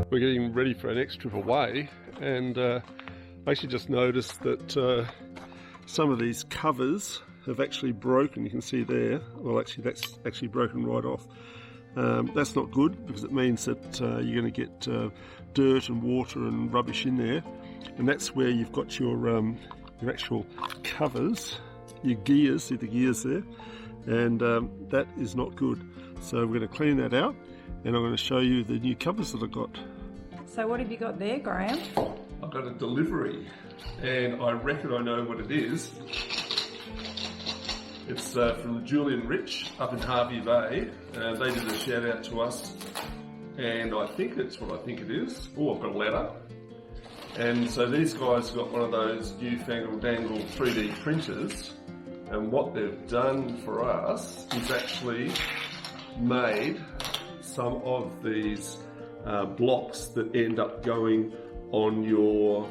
We're getting ready for our next trip away, and I actually just noticed that some of these covers have actually broken. You can see there, well actually that's actually broken right off. That's not good because it means that you're going to get dirt and water and rubbish in there, and that's where you've got your actual covers, your gears, see the gears there, and that is not good. So we're going to clean that out, and I'm going to show you the new covers that I got. So what have you got there, Graham? I've got a delivery, and I reckon I know what it is. It's from Julian Rich up in Hervey Bay. They did a shout out to us, and I think it's what I think it is. Oh, I've got a ladder. And so these guys got one of those newfangled dangle 3D printers, and what they've done for us is actually made some of these blocks that end up going on your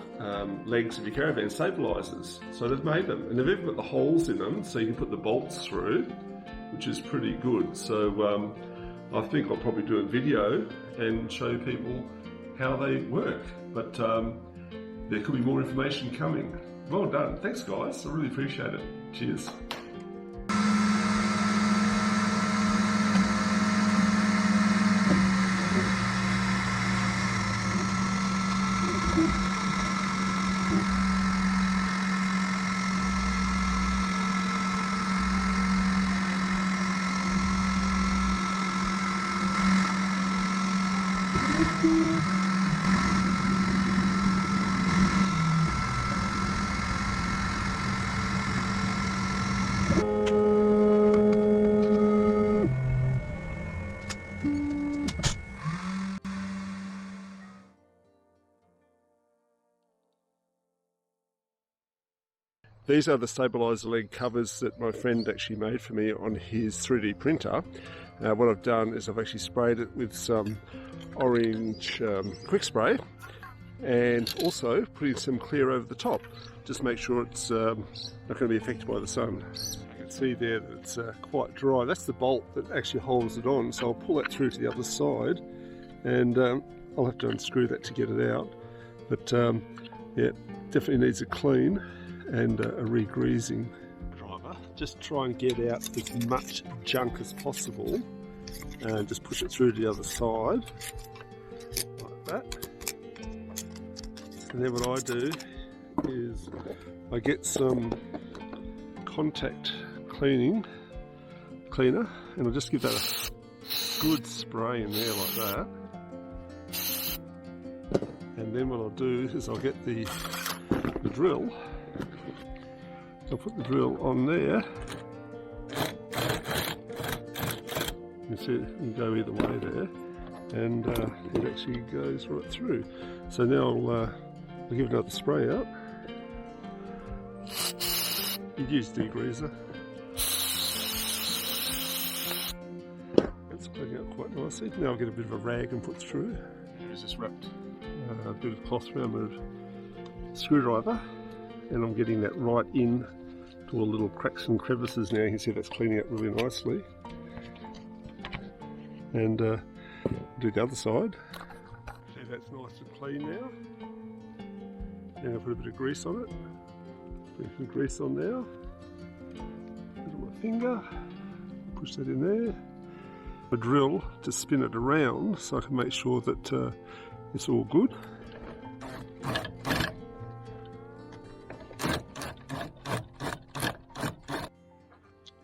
legs of your caravan stabilisers. So they've made them, and they've even got the holes in them so you can put the bolts through, which is pretty good. So I think I'll probably do a video and show people how they work, but there could be more information coming. Well done, thanks guys, I really appreciate it. Cheers. These are the stabiliser leg covers that my friend actually made for me on his 3D printer. What I've done is I've actually sprayed it with some orange quick spray, and also putting some clear over the top. Just make sure it's not going to be affected by the sun. You can see there that it's quite dry. That's the bolt that actually holds it on, so I'll pull that through to the other side, and I'll have to unscrew that to get it out. But yeah, definitely needs a clean and a re-greasing. Driver, just try and get out as much junk as possible and just push it through to the other side like that. And then what I do is I get some contact cleaner, and I'll just give that a good spray in there like that. And then what I'll do is I'll get the drill. I'll put the drill on there. You see it can go either way there, and it actually goes right through. So now I'll give it another spray out. You'd use degreaser. That's putting out quite nicely. Now I'll get a bit of a rag and put through. Here's this wrapped a bit of cloth around the screwdriver, and I'm getting that right in to all the little cracks and crevices now. You can see that's cleaning up really nicely. And do the other side. See, that's nice and clean now. And I'll put a bit of grease on it. Put some grease on now. Put my finger, push that in there. A drill to spin it around so I can make sure that it's all good.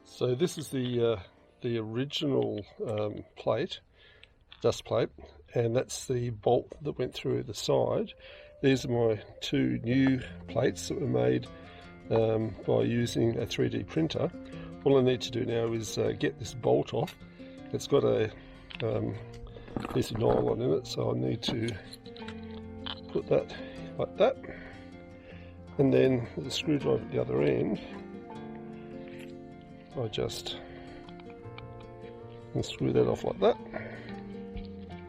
So this is the original plate, dust plate, and that's the bolt that went through the side. These are my two new plates that were made by using a 3D printer. All I need to do now is get this bolt off. It's got a piece of nylon in it, so I need to put that like that, and then with the screwdriver at the other end, I just screw that off like that.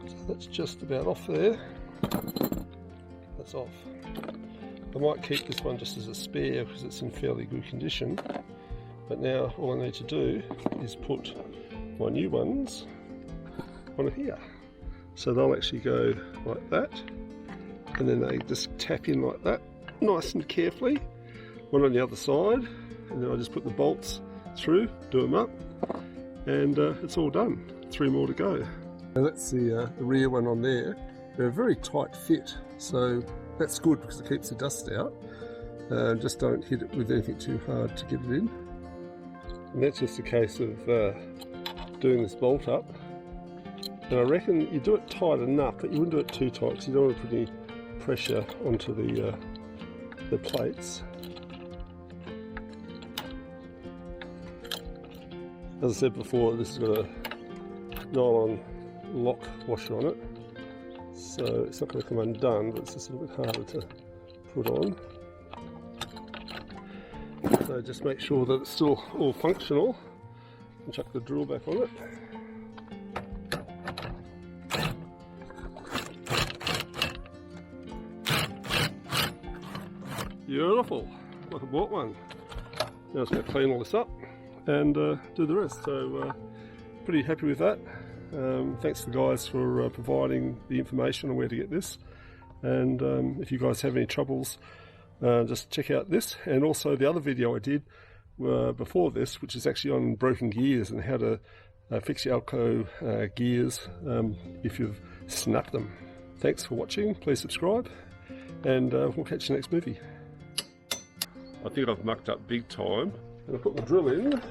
So that's just about off there. That's off. I might keep this one just as a spare because it's in fairly good condition. But now all I need to do is put my new ones on here. So they'll actually go like that, and then they just tap in like that, nice and carefully. One on the other side, and then I just put the bolts through, do them up, and it's all done. 3 more to go. And that's the rear one on there. They're a very tight fit, so that's good because it keeps the dust out. Just don't hit it with anything too hard to get it in. And that's just a case of doing this bolt up. And I reckon you do it tight enough, but you wouldn't do it too tight because you don't want to put any pressure onto the plates. As I said before, this has got a nylon lock washer on it, so it's not going to come undone, but it's just a little bit harder to put on. So just make sure that it's still all functional, and chuck the drill back on it. Beautiful, like I bought one. Now I'm just going to clean all this up and do the rest. So pretty happy with that. Thanks to the guys for providing the information on where to get this, and if you guys have any troubles, just check out this, and also the other video I did before this, which is actually on broken gears and how to fix your Alco gears if you've snapped them. Thanks for watching, please subscribe, and we'll catch you next movie. I think I've mucked up big time, and I put the drill in.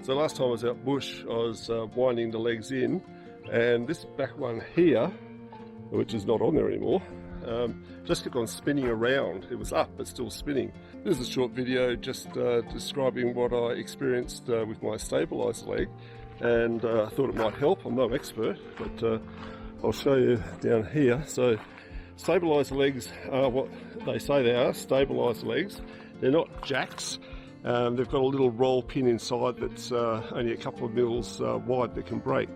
So last time I was out bush, I was winding the legs in, and this back one here, which is not on there anymore, just kept on spinning around. It was up but still spinning. This is a short video just describing what I experienced with my stabiliser leg, and I thought it might help. I'm no expert, but I'll show you down here. So stabiliser legs are what they say they are, stabiliser legs. They're not jacks. They've got a little roll pin inside that's only a couple of mils wide that can break.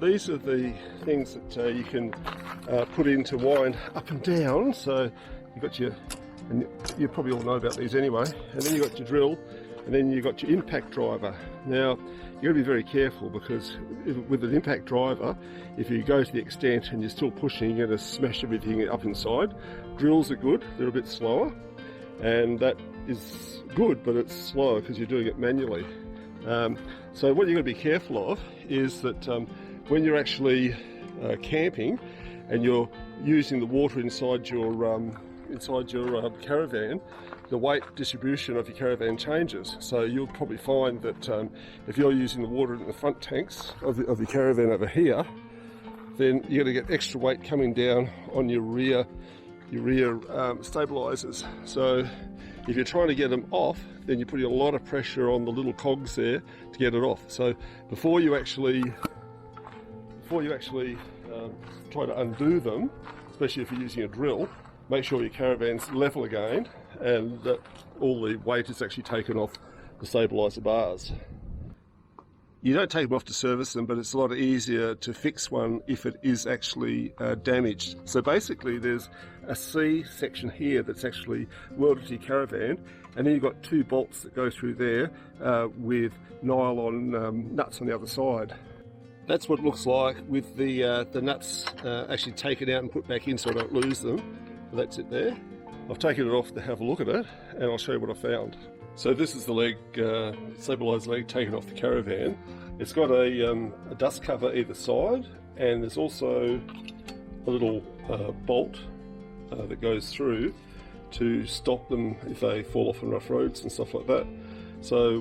These are the things that you can put in to wind up and down. So you've got your, and you probably all know about these anyway, and then you've got your drill, and then you've got your impact driver. Now you've got to be very careful, because with an impact driver, if you go to the extent and you're still pushing, you're going to smash everything up inside. Drills are good, they're a bit slower, and that is good, but it's slower because you're doing it manually. So what you've got to be careful of is that when you're actually camping and you're using the water inside your caravan, the weight distribution of your caravan changes. So you'll probably find that if you're using the water in the front tanks of your caravan over here, then you're going to get extra weight coming down on your rear stabilisers. So if you're trying to get them off, then you're putting a lot of pressure on the little cogs there to get it off. So before you actually try to undo them, especially if you're using a drill, make sure your caravan's level again and that all the weight is actually taken off the stabiliser bars. You don't take them off to service them, but it's a lot easier to fix one if it is actually damaged. So basically there's a C section here that's actually welded to your caravan, and then you've got 2 bolts that go through there with nylon nuts on the other side. That's what it looks like with the nuts actually taken out and put back in so I don't lose them. So that's it there. I've taken it off to have a look at it, and I'll show you what I found. So this is the leg, stabiliser leg taken off the caravan. It's got a dust cover either side, and there's also a little bolt that goes through to stop them if they fall off on rough roads and stuff like that. So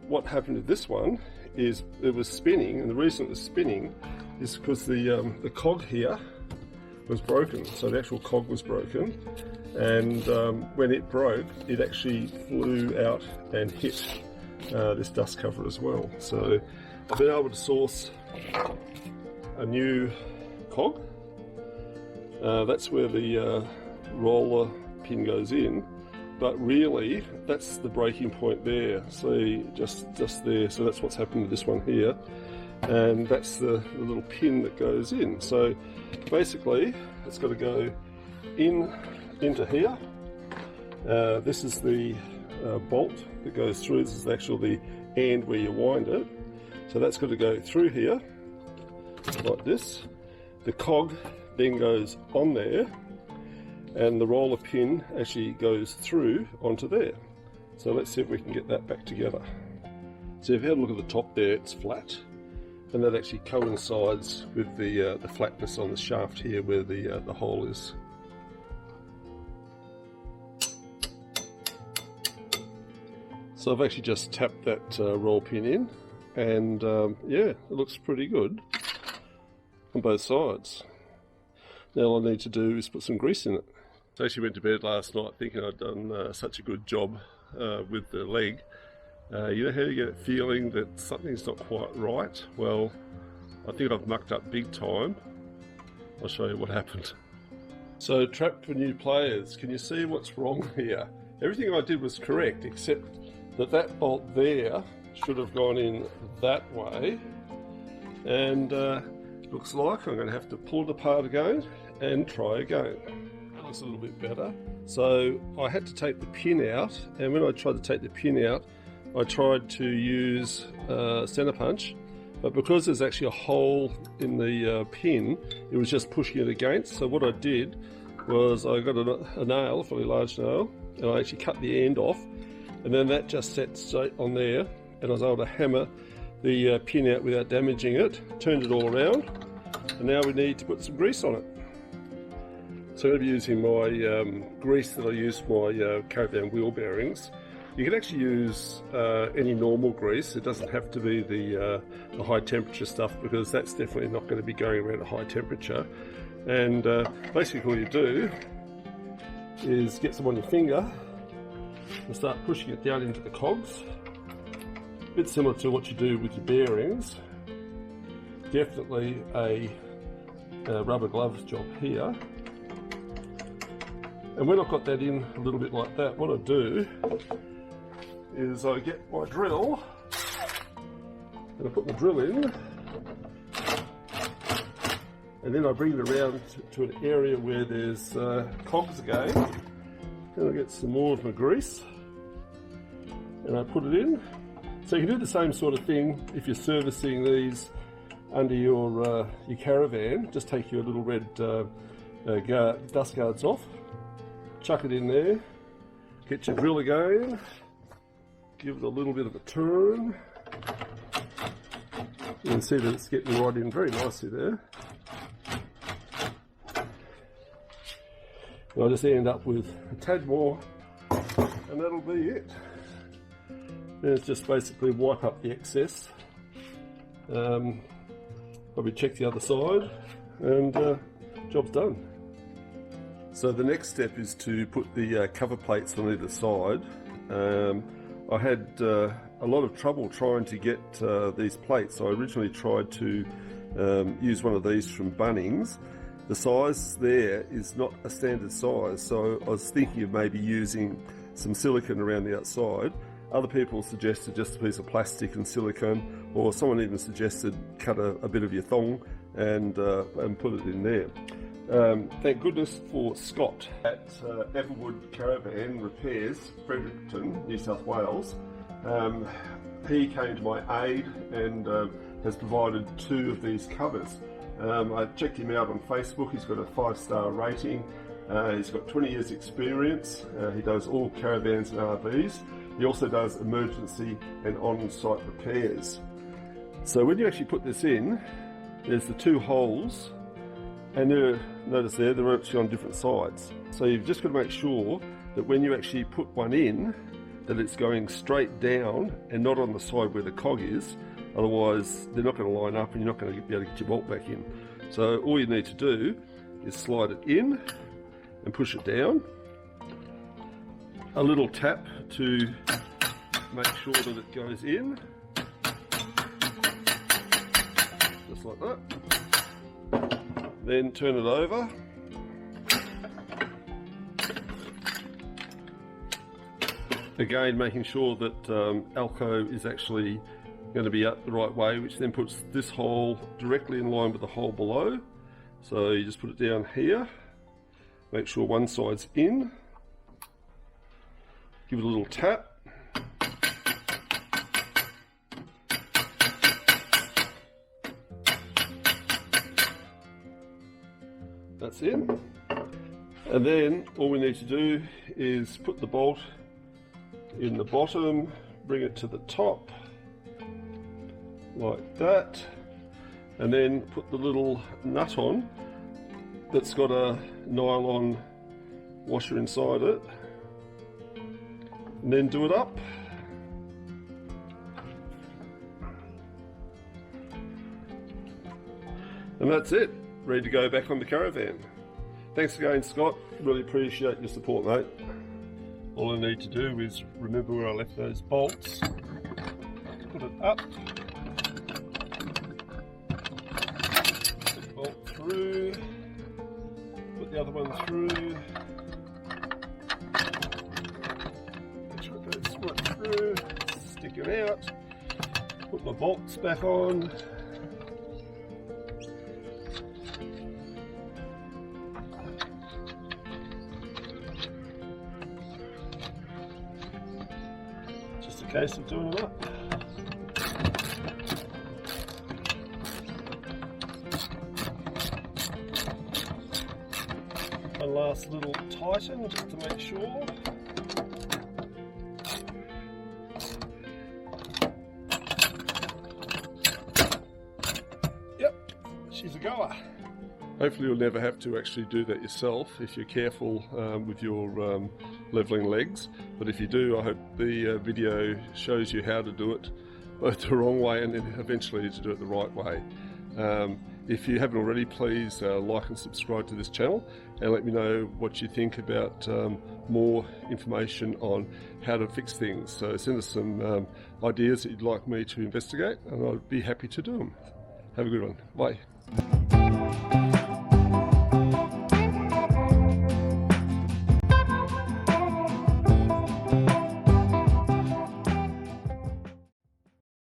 what happened to this one is it was spinning, and the reason it was spinning is because the cog here was broken. So the actual cog was broken, and when it broke, it actually flew out and hit this dust cover as well. So I've been able to source a new cog. That's where the roller pin goes in, but really that's the breaking point there. See, just there. So that's what's happened to this one here, and that's the little pin that goes in. So basically it's got to go into here. This is the bolt that goes through. This is the actual end where you wind it. So that's got to go through here, like this. The cog then goes on there, and the roller pin actually goes through onto there. So let's see if we can get that back together. So if you have a look at the top there, it's flat, and that actually coincides with the flatness on the shaft here where the hole is. So I've actually just tapped that roll pin in, and yeah, it looks pretty good on both sides. Now all I need to do is put some grease in it. I actually went to bed last night thinking I'd done such a good job with the leg. You know how you get a feeling that something's not quite right? Well, I think I've mucked up big time. I'll show you what happened. So, trap for new players, can you see what's wrong here? Everything I did was correct, except that bolt there should have gone in that way, and looks like I'm going to have to pull it apart again and try again. That looks a little bit better. So I had to take the pin out, and when I tried to take the pin out, I tried to use center punch, but because there's actually a hole in the pin, it was just pushing it against. So what I did was I got a nail, a fairly large nail, and I actually cut the end off, and then that just sat straight on there, and I was able to hammer the pin out without damaging it, turned it all around, and now we need to put some grease on it. So I'm going to be using my grease that I use for my Caravan wheel bearings. You can actually use any normal grease. It doesn't have to be the high temperature stuff, because that's definitely not going to be going around at high temperature. And basically all you do is get some on your finger and start pushing it down into the cogs. A bit similar to what you do with your bearings. Definitely a rubber gloves job here. And when I've got that in a little bit like that, what I do is I get my drill and I put the drill in, and then I bring it around to an area where there's cogs again, and I get some more of my grease and I put it in. So you can do the same sort of thing if you're servicing these under your Caravan. Just take your little red dust guards off, chuck it in there, get your drill again, give it a little bit of a turn. You can see that it's getting right in very nicely there. And I'll just end up with a tad more, and that'll be it. Then it's just basically wipe up the excess, probably check the other side, and job's done. So the next step is to put the cover plates on either side. I had a lot of trouble trying to get these plates. So I originally tried to use one of these from Bunnings. The size there is not a standard size, so I was thinking of maybe using some silicone around the outside. Other people suggested just a piece of plastic and silicone, or someone even suggested cut a bit of your thong and put it in there. Thank goodness for Scott at Everwood Caravan Repairs, Fredericton, New South Wales. He came to my aid and has provided 2 of these covers. I checked him out on Facebook. He's got a 5-star rating. He's got 20 years experience. He does all caravans and RVs. He also does emergency and on-site repairs. So when you actually put this in, there's the 2 holes, and notice there, they're actually on different sides. So you've just got to make sure that when you actually put one in, that it's going straight down and not on the side where the cog is. Otherwise, they're not going to line up and you're not going to be able to get your bolt back in. So all you need to do is slide it in and push it down. A little tap to make sure that it goes in. Just like that. Then turn it over. Again, making sure that Alco is actually going to be up the right way, which then puts this hole directly in line with the hole below. So you just put it down here, make sure one side's in, give it a little tap, That's it. And then all we need to do is put the bolt in the bottom, bring it to the top, like that, and then put the little nut on that's got a nylon washer inside it, and then do it up. And that's it, ready to go back on the Caravan. Thanks again, Scott, really appreciate your support, mate. All I need to do is remember where I left those bolts, put it up, put the bolt through, put the other one through, make sure it goes right through, stick it out, put my bolts back on, just a case of doing it up. One last little tighten just to make sure. Yep, she's a goer. Hopefully you'll never have to actually do that yourself if you're careful with your levelling legs, but if you do, I hope the video shows you how to do it both the wrong way and then eventually to do it the right way. If you haven't already, please like and subscribe to this channel and let me know what you think about more information on how to fix things. So send us some ideas that you'd like me to investigate and I'd be happy to do them. Have a good one. Bye.